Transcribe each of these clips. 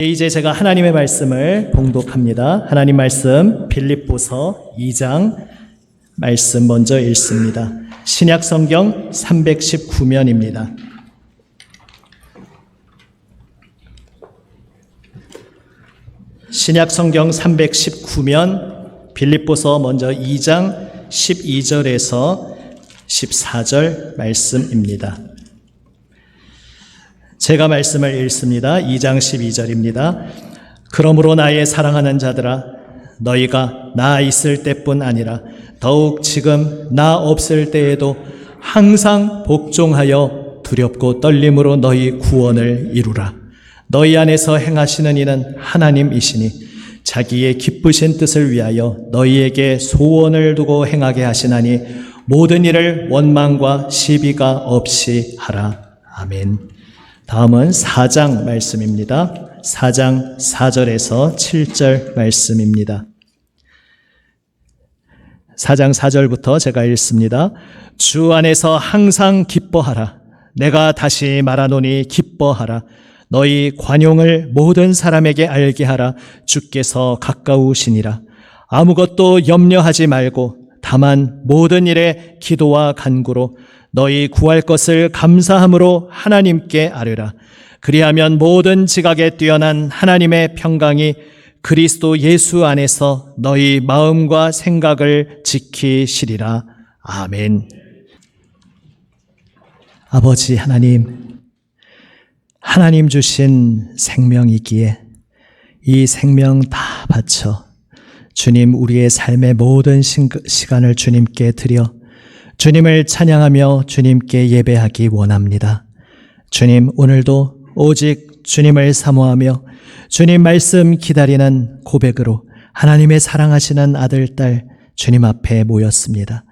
이제 제가 하나님의 말씀을 봉독합니다. 하나님 말씀 빌립보서 2장 말씀 먼저 읽습니다. 신약 성경 319면입니다. 신약 성경 319면 빌립보서 먼저 2장 12절에서 14절 말씀입니다. 제가 말씀을 읽습니다. 2장 12절입니다. 그러므로 나의 사랑하는 자들아, 너희가 나 있을 때뿐 아니라 더욱 지금 나 없을 때에도 항상 복종하여 두렵고 떨림으로 너희 구원을 이루라. 너희 안에서 행하시는 이는 하나님이시니 자기의 기쁘신 뜻을 위하여 너희에게 소원을 두고 행하게 하시나니 모든 일을 원망과 시비가 없이 하라. 아멘. 다음은 4장 말씀입니다. 4장 4절에서 7절 말씀입니다. 4장 4절부터 제가 읽습니다. 주 안에서 항상 기뻐하라. 내가 다시 말하노니 기뻐하라. 너희 관용을 모든 사람에게 알게 하라. 주께서 가까우시니라. 아무것도 염려하지 말고 다만 모든 일에 기도와 간구로 너희 구할 것을 감사함으로 하나님께 아뢰라. 그리하면 모든 지각에 뛰어난 하나님의 평강이 그리스도 예수 안에서 너희 마음과 생각을 지키시리라. 아멘. 아버지 하나님, 하나님 주신 생명이기에 이 생명 다 바쳐 주님 우리의 삶의 모든 시간을 주님께 드려 주님을 찬양하며 주님께 예배하기 원합니다. 주님, 오늘도 오직 주님을 사모하며 주님 말씀 기다리는 고백으로 하나님의 사랑하시는 아들, 딸 주님 앞에 모였습니다.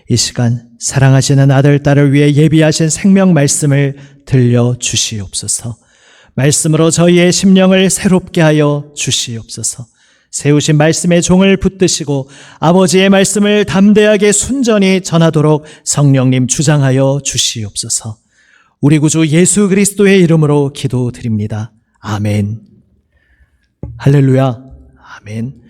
이 시간 사랑하시는 아들, 딸을 위해 예비하신 생명 말씀을 들려주시옵소서. 말씀으로 저희의 심령을 새롭게 하여 주시옵소서. 세우신 말씀의 종을 붙드시고 아버지의 말씀을 담대하게 순전히 전하도록 성령님 주장하여 주시옵소서. 우리 구주 예수 그리스도의 이름으로 기도드립니다. 아멘. 할렐루야. 아멘.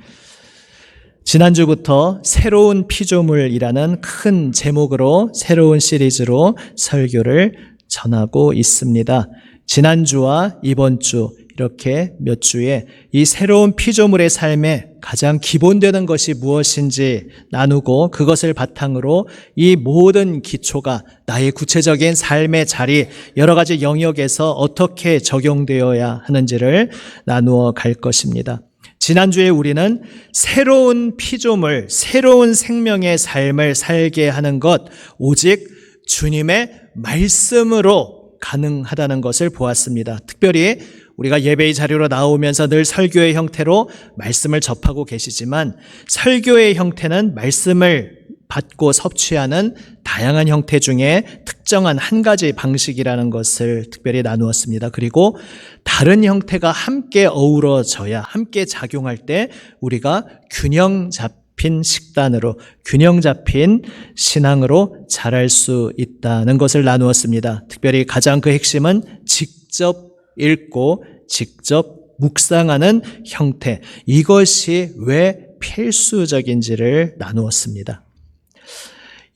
지난주부터 새로운 피조물이라는 큰 제목으로 새로운 시리즈로 설교를 전하고 있습니다. 지난주와 이번 주 이렇게 몇 주에 이 새로운 피조물의 삶에 가장 기본되는 것이 무엇인지 나누고 그것을 바탕으로 이 모든 기초가 나의 구체적인 삶의 자리, 여러 가지 영역에서 어떻게 적용되어야 하는지를 나누어 갈 것입니다. 지난주에 우리는 새로운 피조물, 새로운 생명의 삶을 살게 하는 것, 오직 주님의 말씀으로 가능하다는 것을 보았습니다. 특별히 우리가 예배의 자리로 나오면서 늘 설교의 형태로 말씀을 접하고 계시지만 설교의 형태는 말씀을 받고 섭취하는 다양한 형태 중에 특정한 한 가지 방식이라는 것을 특별히 나누었습니다. 그리고 다른 형태가 함께 어우러져야, 함께 작용할 때 우리가 균형 잡힌 식단으로, 균형 잡힌 신앙으로 자랄 수 있다는 것을 나누었습니다. 특별히 가장 그 핵심은 직접 읽고 직접 묵상하는 형태, 이것이 왜 필수적인지를 나누었습니다.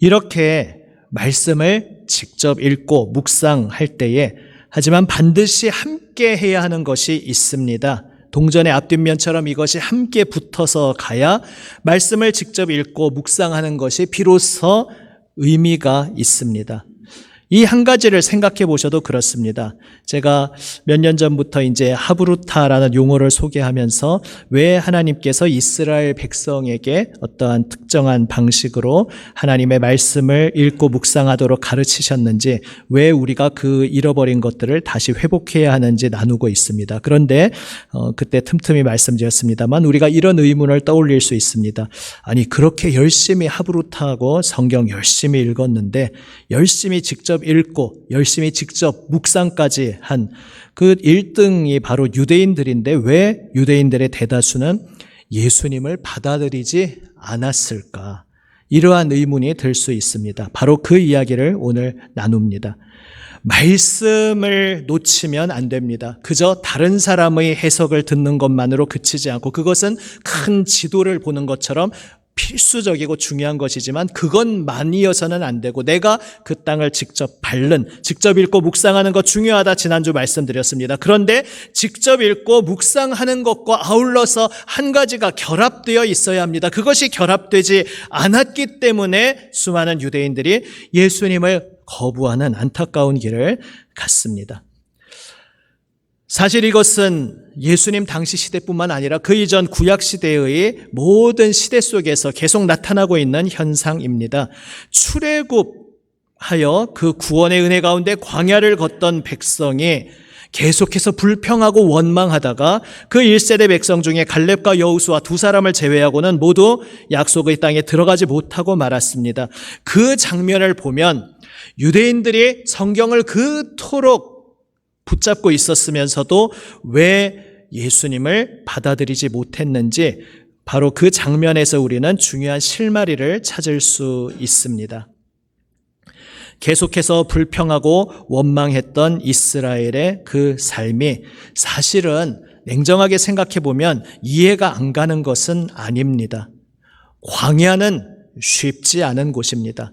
이렇게 말씀을 직접 읽고 묵상할 때에 하지만 반드시 함께 해야 하는 것이 있습니다. 동전의 앞뒷면처럼 이것이 함께 붙어서 가야 말씀을 직접 읽고 묵상하는 것이 비로소 의미가 있습니다. 이 한 가지를 생각해 보셔도 그렇습니다. 제가 몇 년 전부터 이제 하브루타라는 용어를 소개하면서 왜 하나님께서 이스라엘 백성에게 어떠한 특정한 방식으로 하나님의 말씀을 읽고 묵상하도록 가르치셨는지, 왜 우리가 그 잃어버린 것들을 다시 회복해야 하는지 나누고 있습니다. 그런데 그때 틈틈이 말씀드렸습니다만 우리가 이런 의문을 떠올릴 수 있습니다. 아니, 그렇게 열심히 하브루타하고 성경 열심히 읽었는데 열심히 직접 읽고 열심히 직접 묵상까지 한 그 1등이 바로 유대인들인데 왜 유대인들의 대다수는 예수님을 받아들이지 않았을까? 이러한 의문이 들 수 있습니다. 바로 그 이야기를 오늘 나눕니다. 말씀을 놓치면 안 됩니다. 그저 다른 사람의 해석을 듣는 것만으로 그치지 않고 그것은 큰 지도를 보는 것처럼 필수적이고 중요한 것이지만 그것만이어서는 안 되고 내가 그 땅을 직접 직접 읽고 묵상하는 것 중요하다 지난주 말씀드렸습니다. 그런데 직접 읽고 묵상하는 것과 아울러서 한 가지가 결합되어 있어야 합니다. 그것이 결합되지 않았기 때문에 수많은 유대인들이 예수님을 거부하는 안타까운 길을 갔습니다. 사실 이것은 예수님 당시 시대뿐만 아니라 그 이전 구약 시대의 모든 시대 속에서 계속 나타나고 있는 현상입니다. 출애굽하여 그 구원의 은혜 가운데 광야를 걷던 백성이 계속해서 불평하고 원망하다가 그 1세대 백성 중에 갈렙과 여호수아 두 사람을 제외하고는 모두 약속의 땅에 들어가지 못하고 말았습니다. 그 장면을 보면 유대인들이 성경을 그토록 붙잡고 있었으면서도 왜 예수님을 받아들이지 못했는지 바로 그 장면에서 우리는 중요한 실마리를 찾을 수 있습니다. 계속해서 불평하고 원망했던 이스라엘의 그 삶이 사실은 냉정하게 생각해 보면 이해가 안 가는 것은 아닙니다. 광야는 쉽지 않은 곳입니다.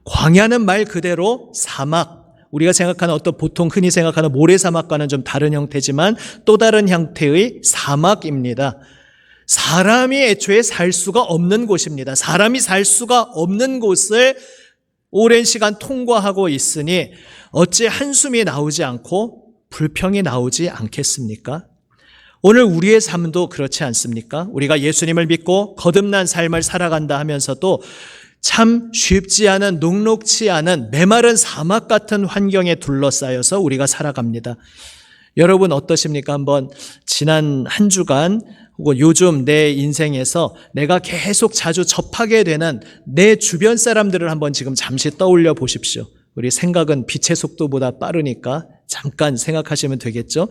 광야는 말 그대로 사막, 우리가 생각하는 보통 흔히 생각하는 모래사막과는 좀 다른 형태지만 또 다른 형태의 사막입니다. 사람이 애초에 살 수가 없는 곳입니다. 사람이 살 수가 없는 곳을 오랜 시간 통과하고 있으니 어찌 한숨이 나오지 않고 불평이 나오지 않겠습니까? 오늘 우리의 삶도 그렇지 않습니까? 우리가 예수님을 믿고 거듭난 삶을 살아간다 하면서도 참 쉽지 않은, 녹록지 않은 메마른 사막 같은 환경에 둘러싸여서 우리가 살아갑니다. 여러분 어떠십니까? 한번 지난 한 주간 혹은 요즘 내 인생에서 내가 계속 자주 접하게 되는 내 주변 사람들을 한번 지금 잠시 떠올려 보십시오. 우리 생각은 빛의 속도보다 빠르니까 잠깐 생각하시면 되겠죠.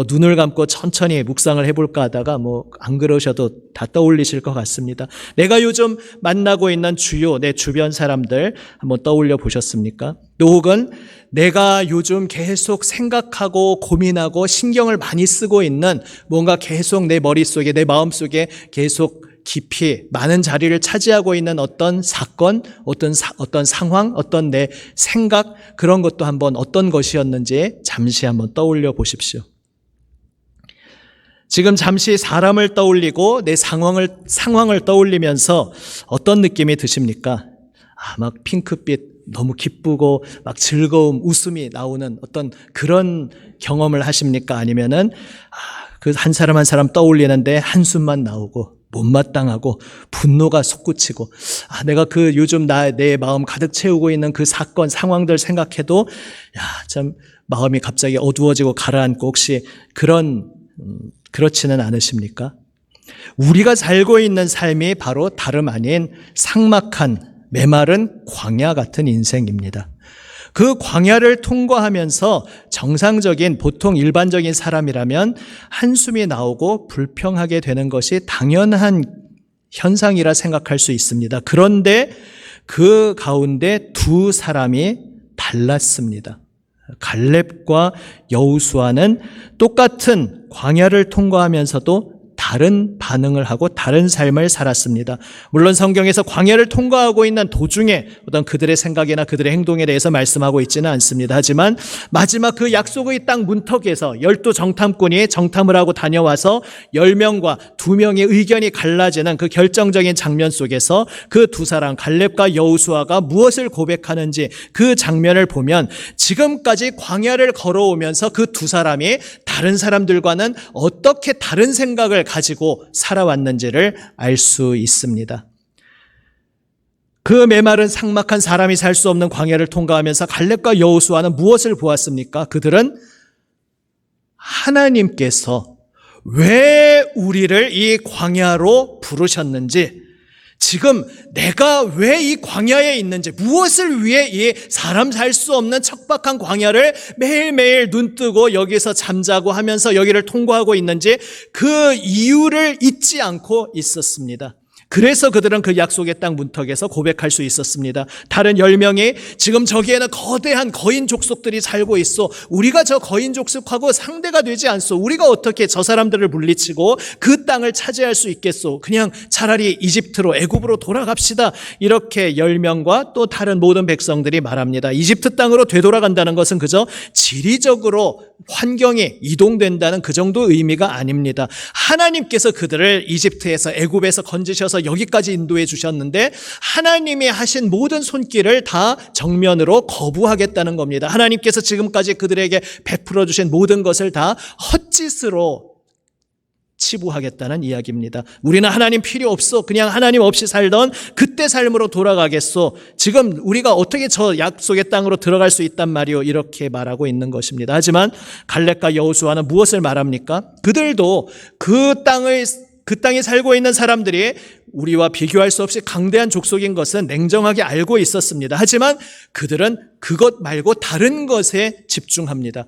눈을 감고 천천히 묵상을 해볼까 하다가 안 그러셔도 다 떠올리실 것 같습니다. 내가 요즘 만나고 있는 주요 내 주변 사람들 한번 떠올려 보셨습니까? 또 혹은 내가 요즘 계속 생각하고 고민하고 신경을 많이 쓰고 있는 뭔가 계속 내 머릿속에 내 마음속에 계속 깊이 많은 자리를 차지하고 있는 어떤 사건, 어떤 상황, 어떤 내 생각, 그런 것도 한번 어떤 것이었는지 잠시 한번 떠올려 보십시오. 지금 잠시 사람을 떠올리고 내 상황을 떠올리면서 어떤 느낌이 드십니까? 막 핑크빛, 너무 기쁘고 막 즐거움, 웃음이 나오는 어떤 그런 경험을 하십니까? 아니면은 그 한 사람 한 사람 떠올리는데 한숨만 나오고 못마땅하고 분노가 솟구치고 내가 그 요즘 내 마음 가득 채우고 있는 그 사건 상황들 생각해도 참 마음이 갑자기 어두워지고 가라앉고 혹시 그렇지는 않으십니까? 우리가 살고 있는 삶이 바로 다름 아닌 삭막한 메마른 광야 같은 인생입니다. 그 광야를 통과하면서 정상적인 보통 일반적인 사람이라면 한숨이 나오고 불평하게 되는 것이 당연한 현상이라 생각할 수 있습니다. 그런데 그 가운데 두 사람이 달랐습니다. 갈렙과 여호수아는 똑같은 광야를 통과하면서도 다른 반응을 하고 다른 삶을 살았습니다. 물론 성경에서 광야를 통과하고 있는 도중에 어떤 그들의 생각이나 그들의 행동에 대해서 말씀하고 있지는 않습니다. 하지만 마지막 그 약속의 땅 문턱에서 12 정탐꾼이 정탐을 하고 다녀와서 10명과 2명의 의견이 갈라지는 그 결정적인 장면 속에서 그 두 사람 갈렙과 여호수아가 무엇을 고백하는지 그 장면을 보면 지금까지 광야를 걸어오면서 그 두 사람이 다른 사람들과는 어떻게 다른 생각을 가지고 살아왔는지를 알 수 있습니다. 그 메마른 삭막한 사람이 살 수 없는 광야를 통과하면서 갈렙과 여호수아는 무엇을 보았습니까? 그들은 하나님께서 왜 우리를 이 광야로 부르셨는지, 지금 내가 왜 이 광야에 있는지, 무엇을 위해 이 사람 살 수 없는 척박한 광야를 매일매일 눈뜨고 여기서 잠자고 하면서 여기를 통과하고 있는지 그 이유를 잊지 않고 있었습니다. 그래서 그들은 그 약속의 땅 문턱에서 고백할 수 있었습니다. 다른 10명이 지금 저기에는 거대한 거인 족속들이 살고 있어. 우리가 저 거인 족속하고 상대가 되지 않소. 우리가 어떻게 저 사람들을 물리치고 그 땅을 차지할 수 있겠소. 그냥 차라리 이집트로, 애굽으로 돌아갑시다. 이렇게 10명과 또 다른 모든 백성들이 말합니다. 이집트 땅으로 되돌아간다는 것은 그저 지리적으로 환경이 이동된다는 그 정도 의미가 아닙니다. 하나님께서 그들을 이집트에서, 애굽에서 건지셔서 여기까지 인도해 주셨는데 하나님이 하신 모든 손길을 다 정면으로 거부하겠다는 겁니다. 하나님께서 지금까지 그들에게 베풀어 주신 모든 것을 다 헛짓으로 치부하겠다는 이야기입니다. 우리는 하나님 필요 없어. 그냥 하나님 없이 살던 그때 삶으로 돌아가겠소. 지금 우리가 어떻게 저 약속의 땅으로 들어갈 수 있단 말이오. 이렇게 말하고 있는 것입니다. 하지만 갈렙과 여호수아는 무엇을 말합니까? 그들도 그 땅에 살고 있는 사람들이 우리와 비교할 수 없이 강대한 족속인 것은 냉정하게 알고 있었습니다. 하지만 그들은 그것 말고 다른 것에 집중합니다.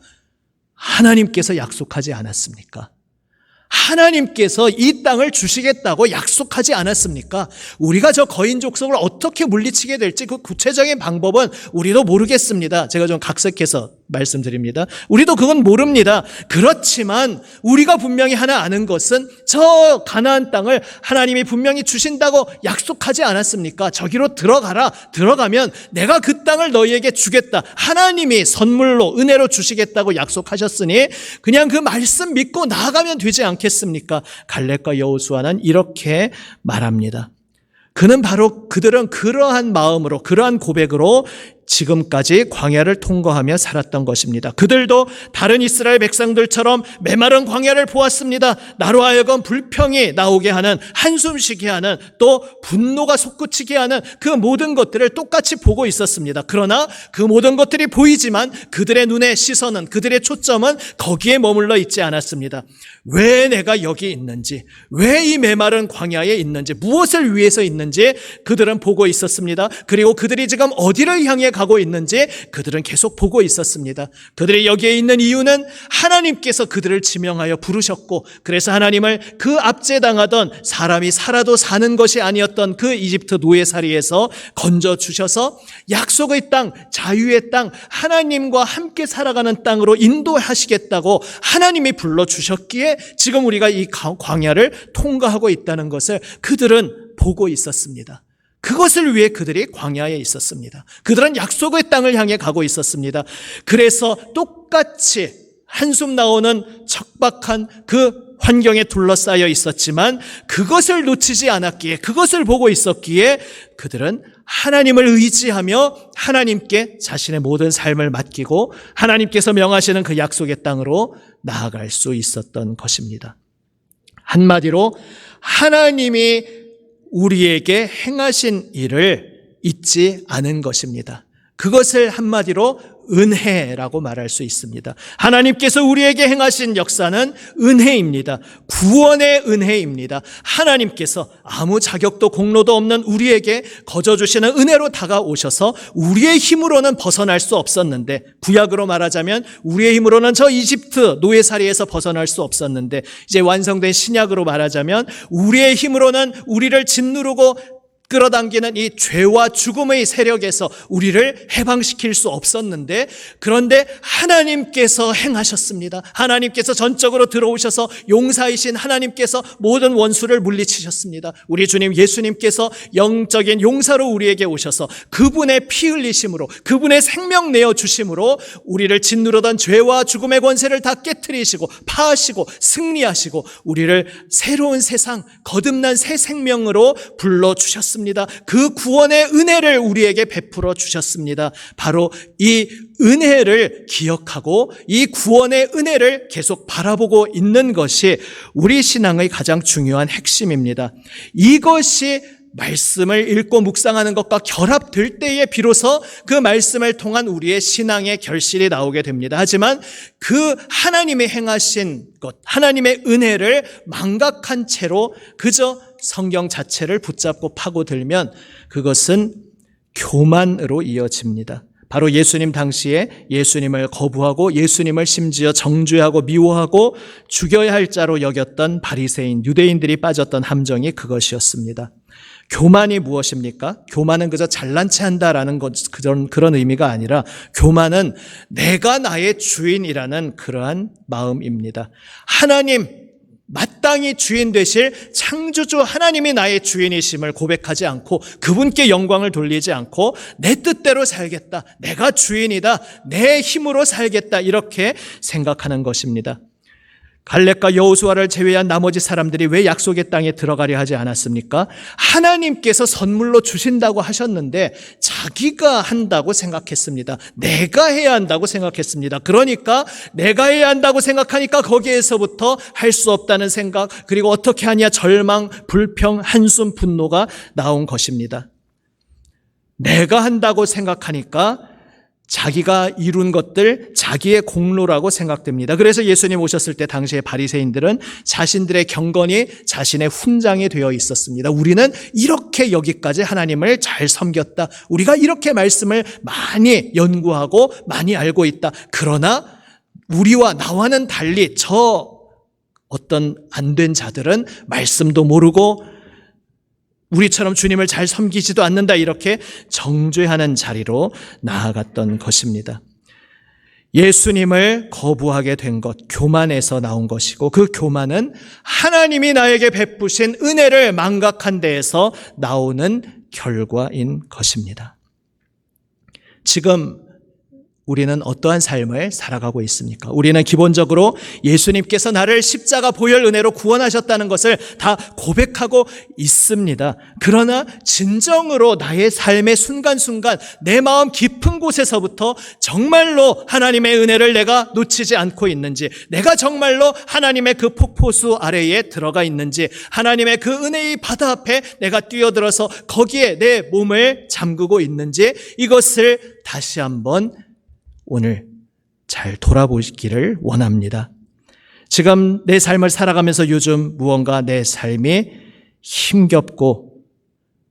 하나님께서 약속하지 않았습니까? 하나님께서 이 땅을 주시겠다고 약속하지 않았습니까? 우리가 저 거인 족속을 어떻게 물리치게 될지 그 구체적인 방법은 우리도 모르겠습니다. 제가 좀 각색해서 말씀드립니다. 우리도 그건 모릅니다. 그렇지만 우리가 분명히 하나 아는 것은 저 가나안 땅을 하나님이 분명히 주신다고 약속하지 않았습니까? 저기로 들어가라. 들어가면 내가 그 땅을 너희에게 주겠다. 하나님이 선물로 은혜로 주시겠다고 약속하셨으니 그냥 그 말씀 믿고 나아가면 되지 않겠습니까? 갈렙과 여호수아는 이렇게 말합니다. 그들은 그러한 마음으로, 그러한 고백으로 지금까지 광야를 통과하며 살았던 것입니다. 그들도 다른 이스라엘 백성들처럼 메마른 광야를 보았습니다. 나로 하여금 불평이 나오게 하는, 한숨 쉬게 하는, 또 분노가 솟구치게 하는 그 모든 것들을 똑같이 보고 있었습니다. 그러나 그 모든 것들이 보이지만 그들의 눈의 시선은, 그들의 초점은 거기에 머물러 있지 않았습니다. 왜 내가 여기 있는지, 왜 이 메마른 광야에 있는지, 무엇을 위해서 있는지 그들은 보고 있었습니다. 그리고 그들이 지금 어디를 향해 가고 있는지 그들은 계속 보고 있었습니다. 그들이 여기에 있는 이유는 하나님께서 그들을 지명하여 부르셨고, 그래서 하나님을 그 압제당하던, 사람이 살아도 사는 것이 아니었던 그 이집트 노예살이에서 건져주셔서 약속의 땅, 자유의 땅, 하나님과 함께 살아가는 땅으로 인도하시겠다고 하나님이 불러주셨기에 지금 우리가 이 광야를 통과하고 있다는 것을 그들은 보고 있었습니다. 그것을 위해 그들이 광야에 있었습니다. 그들은 약속의 땅을 향해 가고 있었습니다. 그래서 똑같이 한숨 나오는 척박한 그 환경에 둘러싸여 있었지만 그것을 놓치지 않았기에, 그것을 보고 있었기에 그들은 하나님을 의지하며 하나님께 자신의 모든 삶을 맡기고 하나님께서 명하시는 그 약속의 땅으로 나아갈 수 있었던 것입니다. 한마디로 하나님이 우리에게 행하신 일을 잊지 않은 것입니다. 그것을 한마디로 은혜라고 말할 수 있습니다. 하나님께서 우리에게 행하신 역사는 은혜입니다. 구원의 은혜입니다. 하나님께서 아무 자격도 공로도 없는 우리에게 거저주시는 은혜로 다가오셔서 우리의 힘으로는 벗어날 수 없었는데, 구약으로 말하자면 우리의 힘으로는 저 이집트 노예살이에서 벗어날 수 없었는데, 이제 완성된 신약으로 말하자면 우리의 힘으로는 우리를 짓누르고 끌어당기는 이 죄와 죽음의 세력에서 우리를 해방시킬 수 없었는데, 그런데 하나님께서 행하셨습니다. 하나님께서 전적으로 들어오셔서 용사이신 하나님께서 모든 원수를 물리치셨습니다. 우리 주님 예수님께서 영적인 용사로 우리에게 오셔서 그분의 피 흘리심으로, 그분의 생명 내어주심으로 우리를 짓누르던 죄와 죽음의 권세를 다 깨트리시고 파하시고 승리하시고 우리를 새로운 세상, 거듭난 새 생명으로 불러주셨습니다. 그 구원의 은혜를 우리에게 베풀어 주셨습니다. 바로 이 은혜를 기억하고 이 구원의 은혜를 계속 바라보고 있는 것이 우리 신앙의 가장 중요한 핵심입니다. 이것이 말씀을 읽고 묵상하는 것과 결합될 때에 비로소 그 말씀을 통한 우리의 신앙의 결실이 나오게 됩니다. 하지만 그 하나님의 행하신 것, 하나님의 은혜를 망각한 채로 그저 성경 자체를 붙잡고 파고들면 그것은 교만으로 이어집니다. 바로 예수님 당시에 예수님을 거부하고 예수님을 심지어 정죄하고 미워하고 죽여야 할 자로 여겼던 바리새인, 유대인들이 빠졌던 함정이 그것이었습니다. 교만이 무엇입니까? 교만은 그저 잘난 체 한다라는 그런 의미가 아니라 교만은 내가 나의 주인이라는 그러한 마음입니다. 하나님, 마땅히 주인 되실 창조주 하나님이 나의 주인이심을 고백하지 않고 그분께 영광을 돌리지 않고 내 뜻대로 살겠다, 내가 주인이다, 내 힘으로 살겠다 이렇게 생각하는 것입니다. 갈렙과 여호수아를 제외한 나머지 사람들이 왜 약속의 땅에 들어가려 하지 않았습니까? 하나님께서 선물로 주신다고 하셨는데 자기가 한다고 생각했습니다. 내가 해야 한다고 생각했습니다. 그러니까 내가 해야 한다고 생각하니까 거기에서부터 할 수 없다는 생각, 그리고 어떻게 하냐 절망, 불평, 한숨, 분노가 나온 것입니다. 내가 한다고 생각하니까 자기가 이룬 것들 자기의 공로라고 생각됩니다. 그래서 예수님 오셨을 때 당시의 바리새인들은 자신들의 경건이 자신의 훈장이 되어 있었습니다. 우리는 이렇게 여기까지 하나님을 잘 섬겼다. 우리가 이렇게 말씀을 많이 연구하고 많이 알고 있다. 그러나 우리와 나와는 달리 저 어떤 안된 자들은 말씀도 모르고 우리처럼 주님을 잘 섬기지도 않는다 이렇게 정죄하는 자리로 나아갔던 것입니다. 예수님을 거부하게 된 것, 교만에서 나온 것이고 그 교만은 하나님이 나에게 베푸신 은혜를 망각한 데에서 나오는 결과인 것입니다. 지금 우리는 어떠한 삶을 살아가고 있습니까? 우리는 기본적으로 예수님께서 나를 십자가 보혈 은혜로 구원하셨다는 것을 다 고백하고 있습니다. 그러나 진정으로 나의 삶의 순간순간 내 마음 깊은 곳에서부터 정말로 하나님의 은혜를 내가 놓치지 않고 있는지, 내가 정말로 하나님의 그 폭포수 아래에 들어가 있는지, 하나님의 그 은혜의 바다 앞에 내가 뛰어들어서 거기에 내 몸을 잠그고 있는지, 이것을 다시 한번 오늘 잘 돌아보시기를 원합니다. 지금 내 삶을 살아가면서 요즘 무언가 내 삶이 힘겹고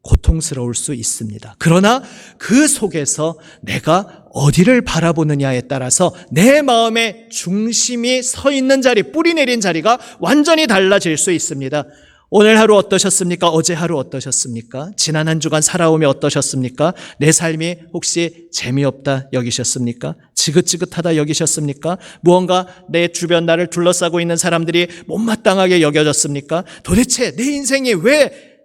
고통스러울 수 있습니다. 그러나 그 속에서 내가 어디를 바라보느냐에 따라서 내 마음의 중심이 서 있는 자리, 뿌리 내린 자리가 완전히 달라질 수 있습니다. 오늘 하루 어떠셨습니까? 어제 하루 어떠셨습니까? 지난 한 주간 살아오며 어떠셨습니까? 내 삶이 혹시 재미없다 여기셨습니까? 지긋지긋하다 여기셨습니까? 무언가 내 주변 나를 둘러싸고 있는 사람들이 못마땅하게 여겨졌습니까? 도대체 내 인생이 왜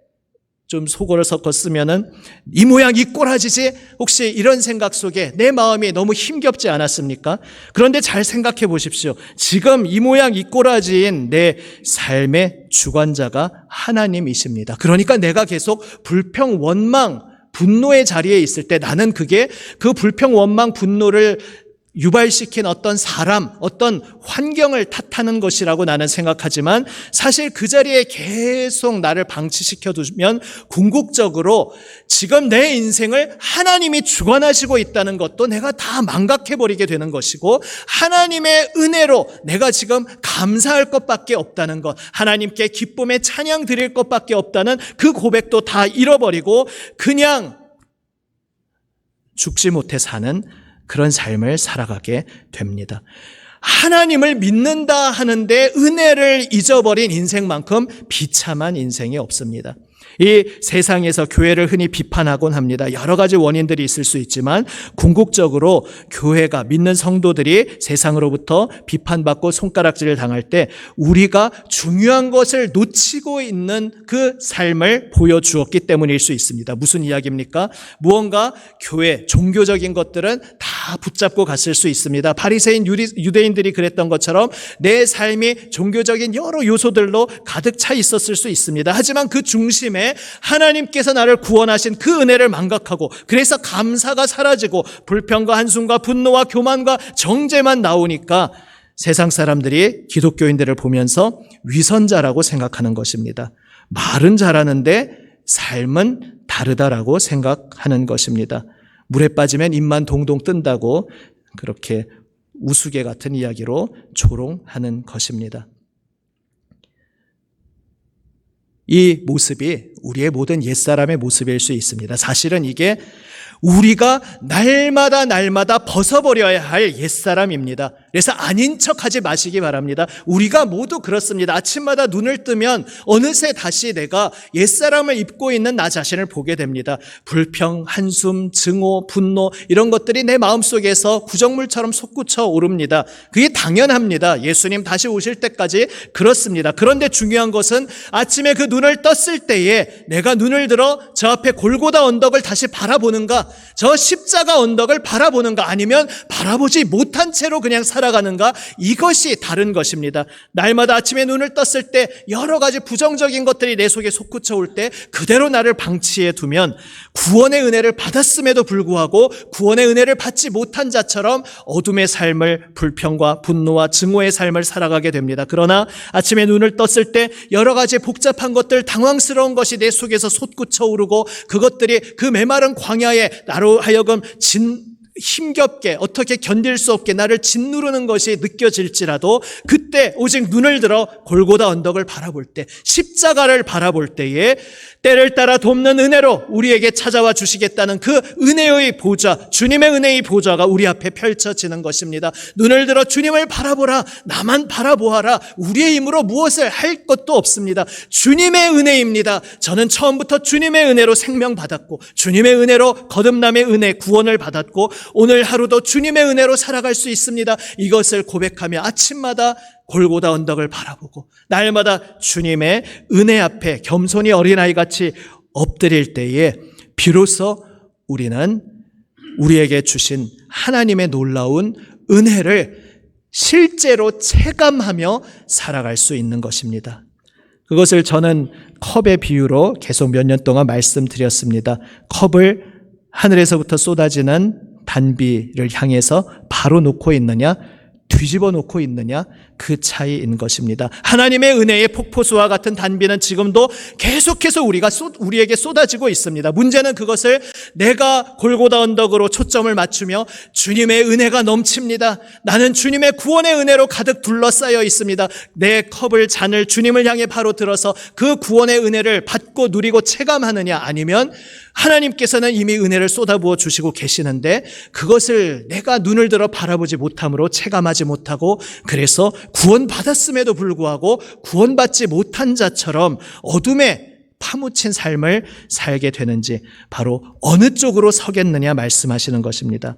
좀 속어를 섞었으면은 이 모양 이 꼴아지지? 혹시 이런 생각 속에 내 마음이 너무 힘겹지 않았습니까? 그런데 잘 생각해 보십시오. 지금 이 모양 이 꼴아지인 내 삶의 주관자가 하나님이십니다. 그러니까 내가 계속 불평, 원망, 분노의 자리에 있을 때 나는 그게 그 불평, 원망, 분노를 유발시킨 어떤 사람, 어떤 환경을 탓하는 것이라고 나는 생각하지만 사실 그 자리에 계속 나를 방치시켜 두면 궁극적으로 지금 내 인생을 하나님이 주관하시고 있다는 것도 내가 다 망각해버리게 되는 것이고 하나님의 은혜로 내가 지금 감사할 것밖에 없다는 것, 하나님께 기쁨의 찬양 드릴 것밖에 없다는 그 고백도 다 잃어버리고 그냥 죽지 못해 사는 그런 삶을 살아가게 됩니다. 하나님을 믿는다 하는데 은혜를 잊어버린 인생만큼 비참한 인생이 없습니다. 이 세상에서 교회를 흔히 비판하곤 합니다. 여러 가지 원인들이 있을 수 있지만 궁극적으로 교회가, 믿는 성도들이 세상으로부터 비판받고 손가락질을 당할 때 우리가 중요한 것을 놓치고 있는 그 삶을 보여주었기 때문일 수 있습니다. 무슨 이야기입니까? 무언가 교회, 종교적인 것들은 다 붙잡고 갔을 수 있습니다. 바리새인 유대인들이 그랬던 것처럼 내 삶이 종교적인 여러 요소들로 가득 차 있었을 수 있습니다. 하지만 그 중심에 하나님께서 나를 구원하신 그 은혜를 망각하고 그래서 감사가 사라지고 불평과 한숨과 분노와 교만과 정죄만 나오니까 세상 사람들이 기독교인들을 보면서 위선자라고 생각하는 것입니다. 말은 잘하는데 삶은 다르다라고 생각하는 것입니다. 물에 빠지면 입만 동동 뜬다고 그렇게 우스개 같은 이야기로 조롱하는 것입니다. 이 모습이 우리의 모든 옛사람의 모습일 수 있습니다. 사실은 이게 우리가 날마다 벗어버려야 할 옛사람입니다. 그래서 아닌 척하지 마시기 바랍니다. 우리가 모두 그렇습니다. 아침마다 눈을 뜨면 어느새 다시 내가 옛사람을 입고 있는 나 자신을 보게 됩니다. 불평, 한숨, 증오, 분노 이런 것들이 내 마음속에서 구정물처럼 솟구쳐 오릅니다. 그게 당연합니다. 예수님 다시 오실 때까지 그렇습니다. 그런데 중요한 것은 아침에 그 눈을 떴을 때에 내가 눈을 들어 저 앞에 골고다 언덕을 다시 바라보는가, 저 십자가 언덕을 바라보는가, 아니면 바라보지 못한 채로 그냥 살아가는가, 이것이 다른 것입니다. 날마다 아침에 눈을 떴을 때 여러 가지 부정적인 것들이 내 속에 솟구쳐 올 때 그대로 나를 방치해 두면 구원의 은혜를 받았음에도 불구하고 구원의 은혜를 받지 못한 자처럼 어둠의 삶을, 불평과 분노와 증오의 삶을 살아가게 됩니다. 그러나 아침에 눈을 떴을 때 여러 가지 복잡한 것들, 당황스러운 것이 내 속에서 솟구쳐 오르고 그것들이 그 메마른 광야에 나로 하여금 힘겹게 어떻게 견딜 수 없게 나를 짓누르는 것이 느껴질지라도 그때 오직 눈을 들어 골고다 언덕을 바라볼 때, 십자가를 바라볼 때에 때를 따라 돕는 은혜로 우리에게 찾아와 주시겠다는 그 은혜의 보좌, 주님의 은혜의 보좌가 우리 앞에 펼쳐지는 것입니다. 눈을 들어 주님을 바라보라, 나만 바라보아라. 우리의 힘으로 무엇을 할 것도 없습니다. 주님의 은혜입니다. 저는 처음부터 주님의 은혜로 생명받았고 주님의 은혜로 거듭남의 은혜, 구원을 받았고 오늘 하루도 주님의 은혜로 살아갈 수 있습니다. 이것을 고백하며 아침마다 골고다 언덕을 바라보고 날마다 주님의 은혜 앞에 겸손히 어린아이같이 엎드릴 때에 비로소 우리는 우리에게 주신 하나님의 놀라운 은혜를 실제로 체감하며 살아갈 수 있는 것입니다. 그것을 저는 컵의 비유로 계속 몇 년 동안 말씀드렸습니다. 컵을 하늘에서부터 쏟아지는 단비를 향해서 바로 놓고 있느냐, 뒤집어 놓고 있느냐, 그 차이인 것입니다. 하나님의 은혜의 폭포수와 같은 단비는 지금도 계속해서 우리에게 쏟아지고 있습니다. 문제는 그것을 내가 골고다 언덕으로 초점을 맞추며 주님의 은혜가 넘칩니다. 나는 주님의 구원의 은혜로 가득 둘러싸여 있습니다. 내 컵을, 잔을 주님을 향해 바로 들어서 그 구원의 은혜를 받고 누리고 체감하느냐, 아니면 하나님께서는 이미 은혜를 쏟아부어 주시고 계시는데 그것을 내가 눈을 들어 바라보지 못함으로 체감하지 못하고, 그래서 구원받았음에도 불구하고 구원받지 못한 자처럼 어둠에 파묻힌 삶을 살게 되는지, 바로 어느 쪽으로 서겠느냐 말씀하시는 것입니다.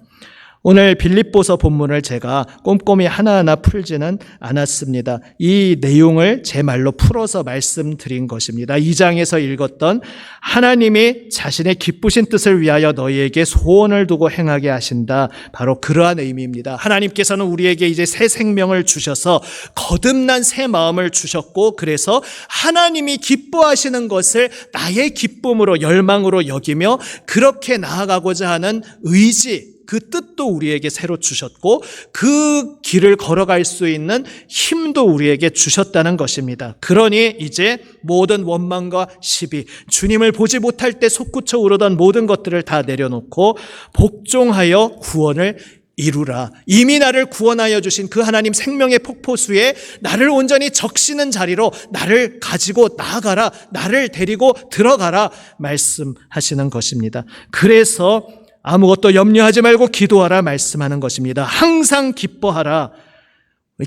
오늘 빌립보서 본문을 제가 꼼꼼히 하나하나 풀지는 않았습니다. 이 내용을 제 말로 풀어서 말씀드린 것입니다. 2장에서 읽었던 하나님이 자신의 기쁘신 뜻을 위하여 너희에게 소원을 두고 행하게 하신다, 바로 그러한 의미입니다. 하나님께서는 우리에게 이제 새 생명을 주셔서 거듭난 새 마음을 주셨고, 그래서 하나님이 기뻐하시는 것을 나의 기쁨으로, 열망으로 여기며 그렇게 나아가고자 하는 의지, 그 뜻도 우리에게 새로 주셨고 그 길을 걸어갈 수 있는 힘도 우리에게 주셨다는 것입니다. 그러니 이제 모든 원망과 시비, 주님을 보지 못할 때 솟구쳐 오르던 모든 것들을 다 내려놓고 복종하여 구원을 이루라. 이미 나를 구원하여 주신 그 하나님 생명의 폭포수에 나를 온전히 적시는 자리로 나를 가지고 나아가라, 나를 데리고 들어가라 말씀하시는 것입니다. 그래서 아무것도 염려하지 말고 기도하라 말씀하는 것입니다. 항상 기뻐하라.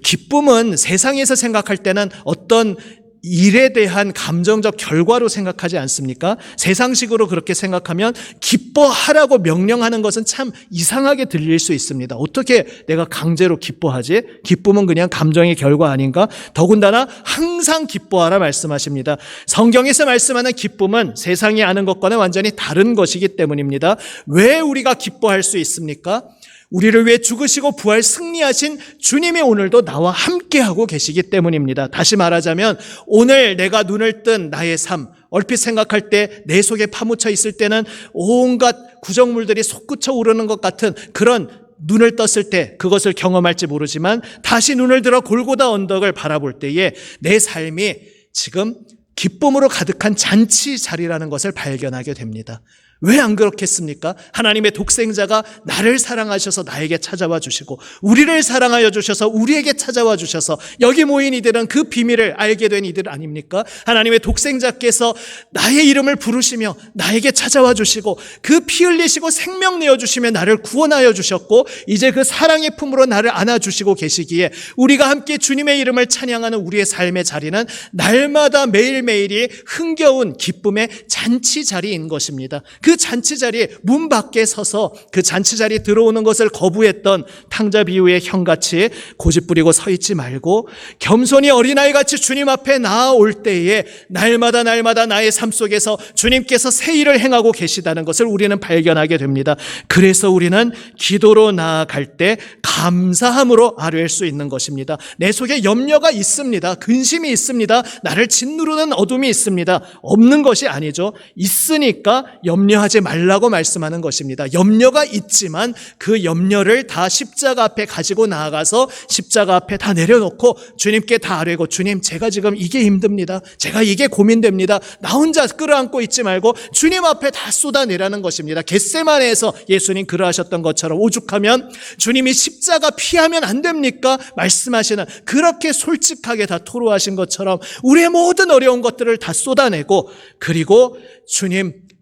기쁨은 세상에서 생각할 때는 어떤 일에 대한 감정적 결과로 생각하지 않습니까? 세상식으로 그렇게 생각하면 기뻐하라고 명령하는 것은 참 이상하게 들릴 수 있습니다. 어떻게 내가 강제로 기뻐하지? 기쁨은 그냥 감정의 결과 아닌가? 더군다나 항상 기뻐하라 말씀하십니다. 성경에서 말씀하는 기쁨은 세상이 아는 것과는 완전히 다른 것이기 때문입니다. 왜 우리가 기뻐할 수 있습니까? 우리를 위해 죽으시고 부활 승리하신 주님이 오늘도 나와 함께하고 계시기 때문입니다. 다시 말하자면 오늘 내가 눈을 뜬 나의 삶, 얼핏 생각할 때 내 속에 파묻혀 있을 때는 온갖 구정물들이 솟구쳐 오르는 것 같은 그런 눈을 떴을 때 그것을 경험할지 모르지만 다시 눈을 들어 골고다 언덕을 바라볼 때에 내 삶이 지금 기쁨으로 가득한 잔치 자리라는 것을 발견하게 됩니다. 왜 안 그렇겠습니까? 하나님의 독생자가 나를 사랑하셔서 나에게 찾아와 주시고 우리를 사랑하여 주셔서 우리에게 찾아와 주셔서 여기 모인 이들은 그 비밀을 알게 된 이들 아닙니까? 하나님의 독생자께서 나의 이름을 부르시며 나에게 찾아와 주시고 그 피 흘리시고 생명 내어주시며 나를 구원하여 주셨고 이제 그 사랑의 품으로 나를 안아주시고 계시기에 우리가 함께 주님의 이름을 찬양하는 우리의 삶의 자리는 날마다 매일매일이 흥겨운 기쁨의 잔치 자리인 것입니다. 그 잔치 자리에 문 밖에 서서 그 잔치 자리에 들어오는 것을 거부했던 탕자 비유의 형같이 고집부리고 서 있지 말고 겸손히 어린아이같이 주님 앞에 나아올 때에 날마다 나의 삶 속에서 주님께서 새 일을 행하고 계시다는 것을 우리는 발견하게 됩니다. 그래서 우리는 기도로 나아갈 때 감사함으로 아뢰일 수 있는 것입니다. 내 속에 염려가 있습니다. 근심이 있습니다. 나를 짓누르는 어둠이 있습니다. 없는 것이 아니죠. 있으니까 염려하지 말라고 말씀하는 것입니다. 염려가 있지만 그 염려를 다 십자가 앞에 가지고 나아가서 십자가 앞에 다 내려놓고 주님께 다 아뢰고 주님 제가 지금 이게 힘듭니다. 제가 이게 고민됩니다. 나 혼자 끌어안고 있지 말고 주님 앞에 다 쏟아내라는 것입니다. 겟세마네에서 예수님 그러하셨던 것처럼 오죽하면 주님이 십자가 피하면 안 됩니까? 말씀하시는 그렇게 솔직하게 다 토로하신 것처럼 우리의 모든 어려운 것들을 다 쏟아내고 그리고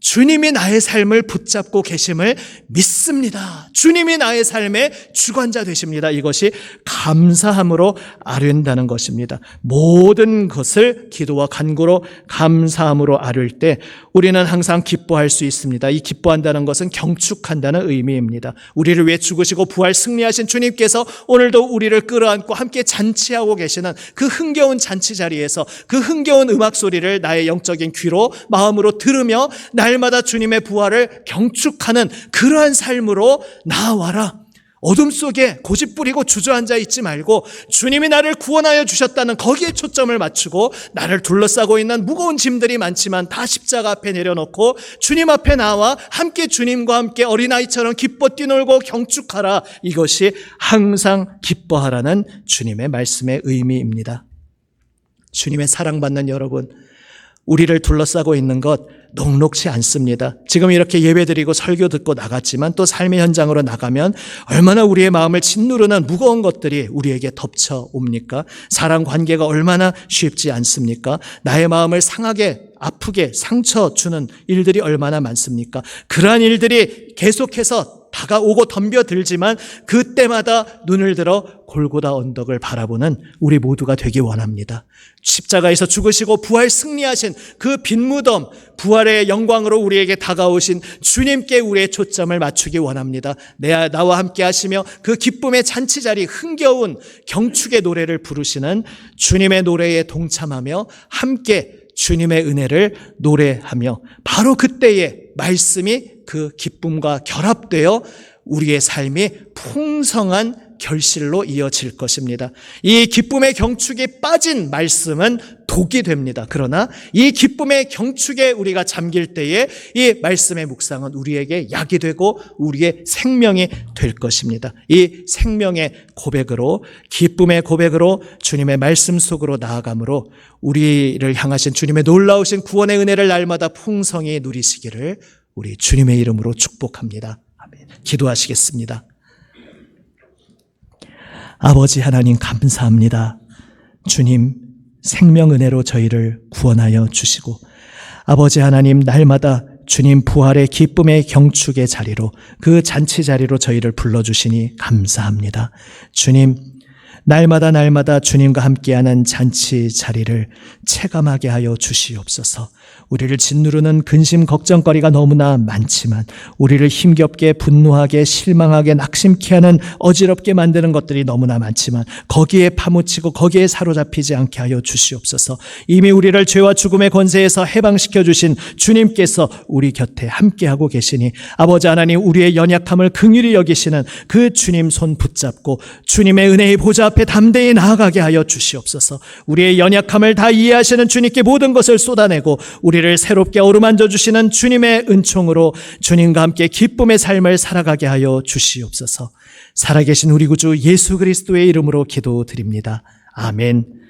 주님이 나의 삶을 붙잡고 계심을 믿습니다. 주님이 나의 삶의 주관자 되십니다. 이것이 감사함으로 아뢰는다는 것입니다. 모든 것을 기도와 간구로 감사함으로 아뢰을 때 우리는 항상 기뻐할 수 있습니다. 이 기뻐한다는 것은 경축한다는 의미입니다. 우리를 위해 죽으시고 부활 승리하신 주님께서 오늘도 우리를 끌어안고 함께 잔치하고 계시는 그 흥겨운 잔치 자리에서 그 흥겨운 음악 소리를 나의 영적인 귀로 마음으로 들으며 날마다 주님의 부활을 경축하는 그러한 삶으로 나아와라. 어둠 속에 고집부리고 주저앉아 있지 말고 주님이 나를 구원하여 주셨다는 거기에 초점을 맞추고 나를 둘러싸고 있는 무거운 짐들이 많지만 다 십자가 앞에 내려놓고 주님 앞에 나와 함께 주님과 함께 어린아이처럼 기뻐 뛰놀고 경축하라. 이것이 항상 기뻐하라는 주님의 말씀의 의미입니다. 주님의 사랑받는 여러분, 우리를 둘러싸고 있는 것 녹록치 않습니다. 지금 이렇게 예배드리고 설교 듣고 나갔지만 또 삶의 현장으로 나가면 얼마나 우리의 마음을 짓누르는 무거운 것들이 우리에게 덮쳐옵니까? 사람 관계가 얼마나 쉽지 않습니까? 나의 마음을 상하게 아프게 상처 주는 일들이 얼마나 많습니까? 그러한 일들이 계속해서 다가오고 덤벼들지만 그때마다 눈을 들어 골고다 언덕을 바라보는 우리 모두가 되기 원합니다. 십자가에서 죽으시고 부활 승리하신 그 빈무덤 부활의 영광으로 우리에게 다가오신 주님께 우리의 초점을 맞추기 원합니다. 나와 함께 하시며 그 기쁨의 잔치자리 흥겨운 경축의 노래를 부르시는 주님의 노래에 동참하며 함께 주님의 은혜를 노래하며 바로 그때에 말씀이 그 기쁨과 결합되어 우리의 삶이 풍성한 결실로 이어질 것입니다. 이 기쁨의 경축에 빠진 말씀은 독이 됩니다. 그러나 이 기쁨의 경축에 우리가 잠길 때에 이 말씀의 묵상은 우리에게 약이 되고 우리의 생명이 될 것입니다. 이 생명의 고백으로 기쁨의 고백으로 주님의 말씀 속으로 나아감으로 우리를 향하신 주님의 놀라우신 구원의 은혜를 날마다 풍성히 누리시기를 우리 주님의 이름으로 축복합니다. 아멘. 기도하시겠습니다. 아버지 하나님 감사합니다. 주님 생명 은혜로 저희를 구원하여 주시고 아버지 하나님 날마다 주님 부활의 기쁨의 경축의 자리로 그 잔치 자리로 저희를 불러주시니 감사합니다. 주님 날마다 주님과 함께하는 잔치 자리를 체감하게 하여 주시옵소서. 우리를 짓누르는 근심 걱정거리가 너무나 많지만 우리를 힘겹게 분노하게 실망하게 낙심케 하는 어지럽게 만드는 것들이 너무나 많지만 거기에 파묻히고 거기에 사로잡히지 않게 하여 주시옵소서. 이미 우리를 죄와 죽음의 권세에서 해방시켜 주신 주님께서 우리 곁에 함께하고 계시니 아버지 하나님 우리의 연약함을 긍휼히 여기시는 그 주님 손 붙잡고 주님의 은혜의 보좌 앞에 담대히 나아가게 하여 주시옵소서. 우리의 연약함을 다 이해하시는 주님께 모든 것을 쏟아내고 우리를 새롭게 어루만져 주시는 주님의 은총으로 주님과 함께 기쁨의 삶을 살아가게 하여 주시옵소서. 살아계신 우리 구주 예수 그리스도의 이름으로 기도드립니다. 아멘.